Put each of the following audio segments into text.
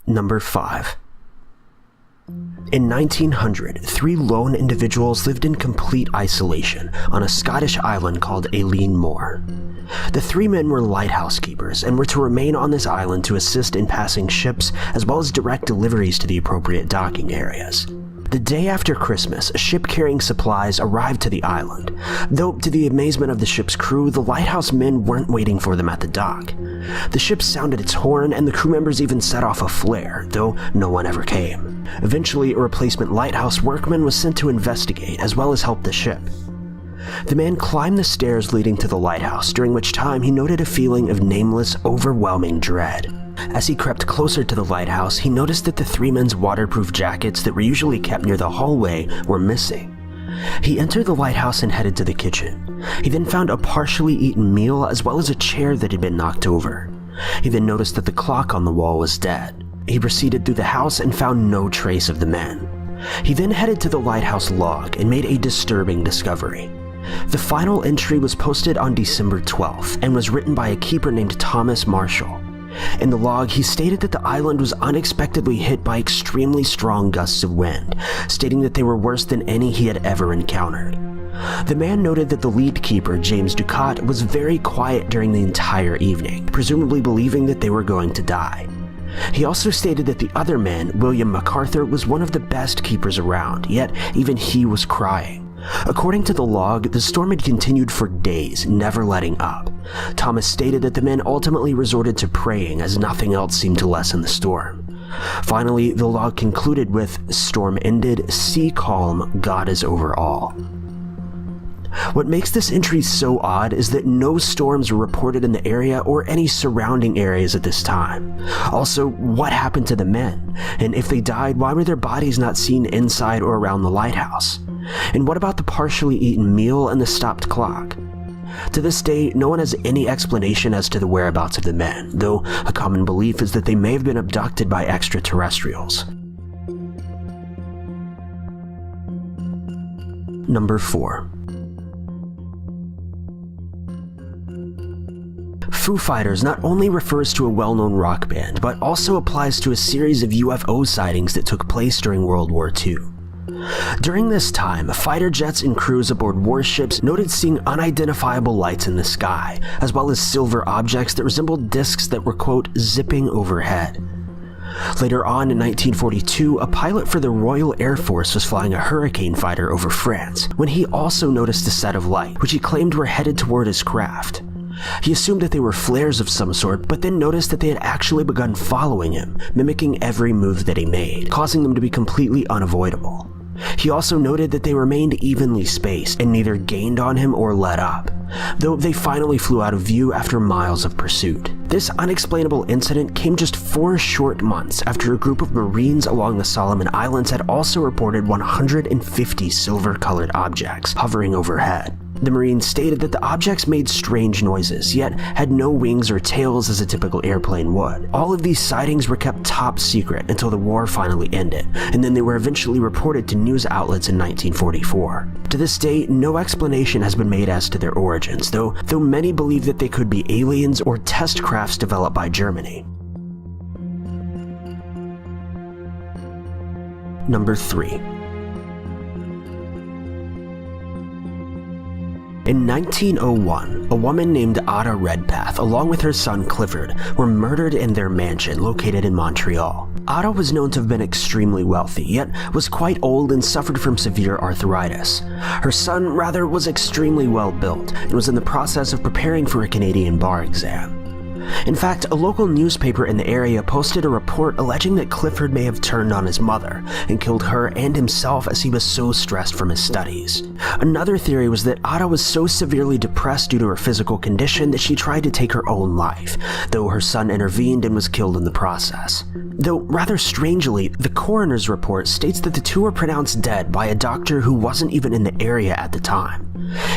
Number 5. In 1900, 3 lone individuals lived in complete isolation on a Scottish island called Aileen Moor. The 3 men were lighthouse keepers and were to remain on this island to assist in passing ships as well as direct deliveries to the appropriate docking areas. The day after Christmas, a ship carrying supplies arrived to the island, though to the amazement of the ship's crew, the lighthouse men weren't waiting for them at the dock. The ship sounded its horn and the crew members even set off a flare, though no one ever came. Eventually, a replacement lighthouse workman was sent to investigate as well as help the ship. The man climbed the stairs leading to the lighthouse, during which time he noted a feeling of nameless, overwhelming dread. As he crept closer to the lighthouse, he noticed that the 3 men's waterproof jackets that were usually kept near the hallway were missing. He entered the lighthouse and headed to the kitchen. He then found a partially eaten meal as well as a chair that had been knocked over. He then noticed that the clock on the wall was dead. He proceeded through the house and found no trace of the men. He then headed to the lighthouse log and made a disturbing discovery. The final entry was posted on December 12th and was written by a keeper named Thomas Marshall. In the log, he stated that the island was unexpectedly hit by extremely strong gusts of wind, stating that they were worse than any he had ever encountered. The man noted that the lead keeper, James Ducat, was very quiet during the entire evening, presumably believing that they were going to die. He also stated that the other man, William MacArthur, was one of the best keepers around, yet even he was crying. According to the log, the storm had continued for days, never letting up. Thomas stated that the men ultimately resorted to praying as nothing else seemed to lessen the storm. Finally, the log concluded with, "Storm ended, sea calm, God is over all." What makes this entry so odd is that no storms were reported in the area or any surrounding areas at this time. Also, what happened to the men? And if they died, why were their bodies not seen inside or around the lighthouse? And what about the partially eaten meal and the stopped clock? To this day, no one has any explanation as to the whereabouts of the men, though a common belief is that they may have been abducted by extraterrestrials. Number 4. Foo Fighters not only refers to a well-known rock band, but also applies to a series of UFO sightings that took place during World War II. During this time, fighter jets and crews aboard warships noted seeing unidentifiable lights in the sky, as well as silver objects that resembled discs that were, quote, zipping overhead. Later on in 1942, a pilot for the Royal Air Force was flying a Hurricane fighter over France, when he also noticed a set of lights, which he claimed were headed toward his craft. He assumed that they were flares of some sort, but then noticed that they had actually begun following him, mimicking every move that he made, causing them to be completely unavoidable. He also noted that they remained evenly spaced and neither gained on him or let up, though they finally flew out of view after miles of pursuit. This unexplainable incident came just 4 short months after a group of Marines along the Solomon Islands had also reported 150 silver-colored objects hovering overhead. The Marines stated that the objects made strange noises, yet had no wings or tails as a typical airplane would. All of these sightings were kept top secret until the war finally ended, and then they were eventually reported to news outlets in 1944. To this day, no explanation has been made as to their origins, though many believe that they could be aliens or test crafts developed by Germany. Number 3. In 1901, a woman named Ada Redpath, along with her son Clifford, were murdered in their mansion located in Montreal. Ada was known to have been extremely wealthy, yet was quite old and suffered from severe arthritis. Her son, rather, was extremely well built and was in the process of preparing for a Canadian bar exam. In fact, a local newspaper in the area posted a report alleging that Clifford may have turned on his mother and killed her and himself as he was so stressed from his studies. Another theory was that Ada was so severely depressed due to her physical condition that she tried to take her own life, though her son intervened and was killed in the process. Though rather strangely, the coroner's report states that the two were pronounced dead by a doctor who wasn't even in the area at the time.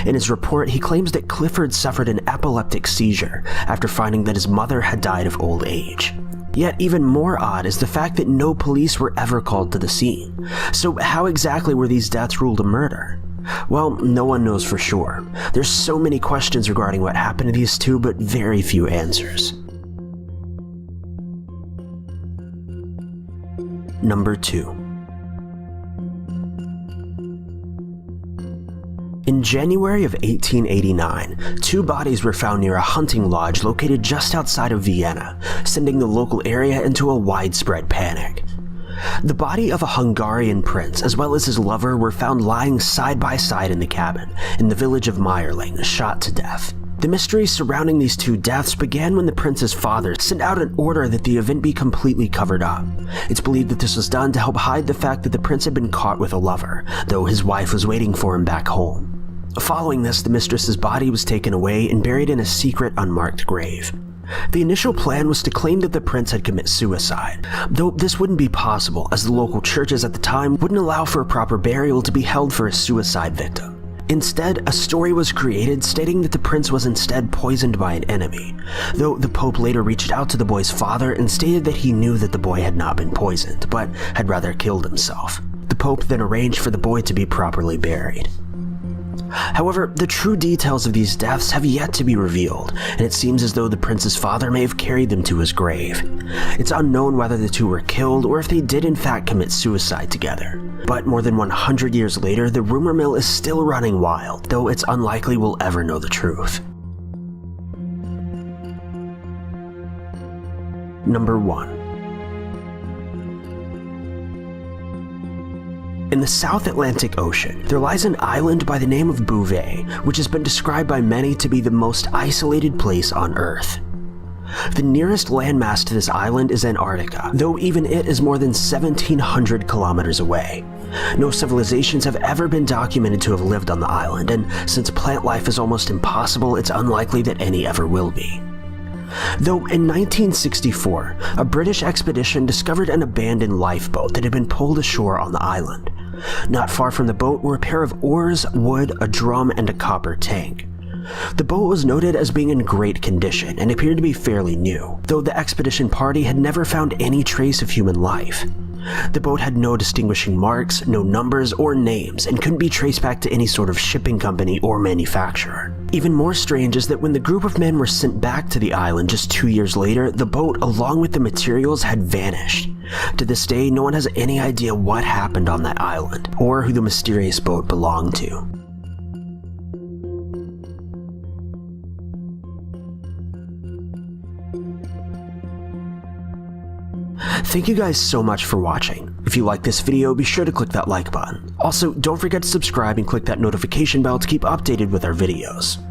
In his report, he claims that Clifford suffered an epileptic seizure after finding that his mother had died of old age. Yet even more odd is the fact that no police were ever called to the scene. So how exactly were these deaths ruled a murder? Well, no one knows for sure. There's so many questions regarding what happened to these two, but very few answers. Number 2. In January of 1889, 2 bodies were found near a hunting lodge located just outside of Vienna, sending the local area into a widespread panic. The body of a Hungarian prince as well as his lover were found lying side by side in the cabin in the village of Meierling, shot to death. The mystery surrounding these 2 deaths began when the prince's father sent out an order that the event be completely covered up. It's believed that this was done to help hide the fact that the prince had been caught with a lover, though his wife was waiting for him back home. Following this, the mistress's body was taken away and buried in a secret unmarked grave. The initial plan was to claim that the prince had committed suicide, though this wouldn't be possible as the local churches at the time wouldn't allow for a proper burial to be held for a suicide victim. Instead, a story was created stating that the prince was instead poisoned by an enemy, though the Pope later reached out to the boy's father and stated that he knew that the boy had not been poisoned, but had rather killed himself. The Pope then arranged for the boy to be properly buried. However, the true details of these deaths have yet to be revealed, and it seems as though the prince's father may have carried them to his grave. It's unknown whether the 2 were killed or if they did in fact commit suicide together. But more than 100 years later, the rumor mill is still running wild, though it's unlikely we'll ever know the truth. Number 1. In the South Atlantic Ocean, there lies an island by the name of Bouvet, which has been described by many to be the most isolated place on Earth. The nearest landmass to this island is Antarctica, though even it is more than 1,700 kilometers away. No civilizations have ever been documented to have lived on the island, and since plant life is almost impossible, it's unlikely that any ever will be. Though in 1964, a British expedition discovered an abandoned lifeboat that had been pulled ashore on the island. Not far from the boat were a pair of oars, wood, a drum, and a copper tank. The boat was noted as being in great condition and appeared to be fairly new, though the expedition party had never found any trace of human life. The boat had no distinguishing marks, no numbers or names, and couldn't be traced back to any sort of shipping company or manufacturer. Even more strange is that when the group of men were sent back to the island just 2 years later, the boat, along with the materials, had vanished. To this day, no one has any idea what happened on that island, or who the mysterious boat belonged to. Thank you guys so much for watching. If you like this video, be sure to click that like button. Also, don't forget to subscribe and click that notification bell to keep updated with our videos.